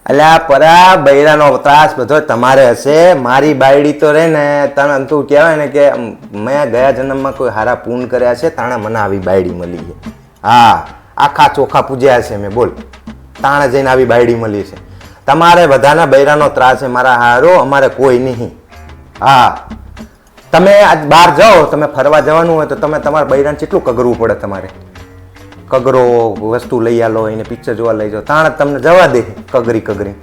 અલ્યા પરા બૈરાનો ત્રાસ બધો તમારે હશે. મારી બાયડી તો રે ને તને તું કહેવાય ને કે મેં ગયા જન્મમાં કોઈ હારા પૂન કર્યા છે તાણે મને આવી બાયડી મળી છે. હા, આખા ચોખા પૂજ્યા છે મેં, બોલ તાણે જઈને આવી બાયડી મળી છે. તમારે બધાના બૈરાનો ત્રાસ છે મારા હારો, અમારે કોઈ નહીં. હા, તમે આજ બહાર જાઓ, તમે ફરવા જવાનું હોય તો તમે તમારા બૈરાને કેટલું કગરવું પડે. તમારે કગરો વસ્તુ લઈ આલો, એને પિક્ચર જોવા લઈ જાઓ, તાણે તમને જવા દે કગરી.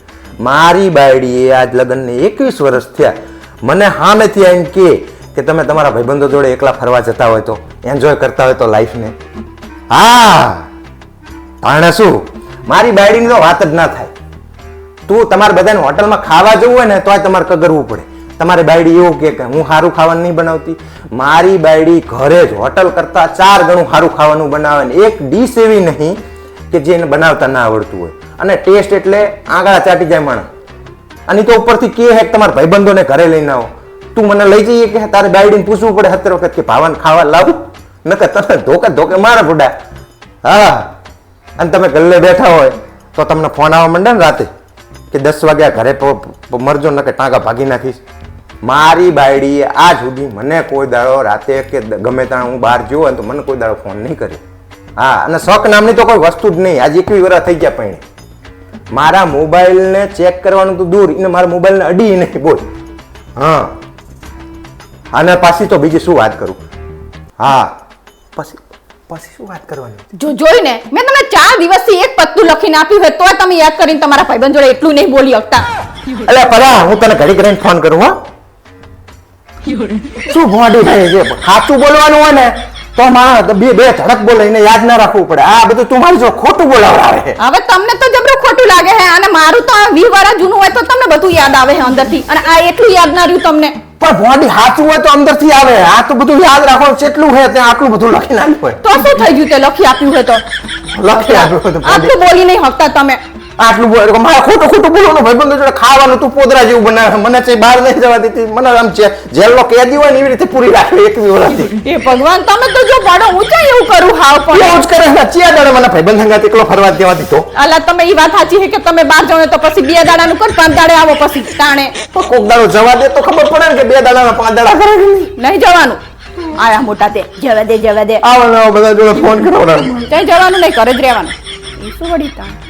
મારી બાયડીએ આજ લગ્નને 21 વર્ષ થયા, મને સામેથી આવીને કે તમે તમારા ભાઈબંધો જોડે એકલા ફરવા જતા હોય તો એન્જોય કરતા હોય તો લાઈફને. હા, તાણે શું મારી બાયડીની તો વાત જ ના થાય. તું તમારે બધાને હોટલમાં ખાવા જવું હોય ને તોય તમારે કગરવું પડે. તમારી બાયડી એવું કે હું સારું ખાવાનું નહીં બનાવતી. મારી બાયડી ઘરે જ હોટલ કરતા 4 ગણું સારું ખાવાનું બનાવે ને એક ડીશ એવી નહીં કે જે એને બનાવતા ના આવડતું હોય. અને ટેસ્ટ એટલે આંગળા ચાટી જાય માણસ. અને તો ઉપરથી કે હે તમારા ભાઈબંધોને ઘરે લઈને આવો. તું મને લઈ જઈએ કે તારે બાયડીને પૂછવું પડે 70 વખત કે ભાવાને ખાવા લાવું, નકર તમે ધોકે મારે પડ્યા. હા, અને તમે ગલ્લે બેઠા હોય તો તમને ફોન આવવા માંડે ને રાતે કે 10 વાગ્યા ઘરે મરજો નકે ટાંકા ભાગી નાખીશ. મારી બાયડીએ આજ સુધી મને કોઈ દાડો રાતે કે ગમે ત્યાં હું બહાર ગયો હોય તો મને કોઈ દાડો ફોન નહીં કર્યો. હા, અને શોખ નામની તો કોઈ વસ્તુ જ નહીં. આજે 21 વર્ષ થઈ ગયા પણ મારા મોબાઈલને ચેક કરવાનું તો દૂર, એને મારા મોબાઈલને અડી નહીં, બોલ. હા, અને પાછી તો બીજી શું વાત કરું. હા, પછી શું વાત કરવાની? જોઈને મેં તમને 4 દિવસથી એક પત્તું લખીને આપ્યું હોય તો તમે યાદ કરીને તમારા ભાઈબંધ જોડે એટલું નહીં બોલી શકતા. અલે પરા, હું તને ઘડી કરીને ફોન કરું. હા, શું મોડી થાય છે? સાચું બોલવાનું હોય ને તો માણસ બે ધડક બોલે, એને યાદ ના રાખવું પડે. આ બધું તું મારી જો ખોટું બોલાવડાવે છે. હવે તમને તો જબરું ખોટું લાગે છે, અને મારું તો 20 વર્ષ જૂનું હોય તો તમને બધું યાદ આવે છે અંદરથી, અને આ એટલું યાદ ના રહ્યું તમને. પણ મોડી સાચું હોય તો અંદરથી આવે. આ તો બધું યાદ રાખવાનું કેટલું છે ત્યાં આટલું બધું લખી નાખ્યું હોય તો શું થઈ ગયું? તે લખી આપ્યું હોય તો લખી આપ્યું હોય તો આટલું બોલી નહીં શકતા તમે. આટલું બોલ મારે ખોટું બોલવાનું. ભાઈબંધો જોડે ખાવાનું તું પોદરા જેવું બનાવે. મને છે બહાર નહીં જવા દેતી. મને આમ છે જેલનો કેદી હોય ને એવી રીતે પૂરી રાખે 21 વર્ષથી. એ ભગવાન, તમે તો જો પાડો ઊંચા એવું કરું હાવ પણ એવું જ કરે ને. ચિયા દાડે મને ભાઈબંધ સંગાત એકલો ફરવા દેવા દીધો. અલા તમે ઈ વાત સાચી છે કે તમે બહાર જાવ તો પછી 2 દાડાનું કર 5 દાડે આવો પછી તાણે તો કોક દાડો જવા દે તો ખબર પડે ને કે 2 દાડાના 5 દાડા કરે કે નહીં જવાનું. આયા મોટા તે જવા દે આવો બધા જોડે ફોન કરો. કઈ જવાનું નહીં, ઘરે જ રહેવાનું. એ શું વળી તાણ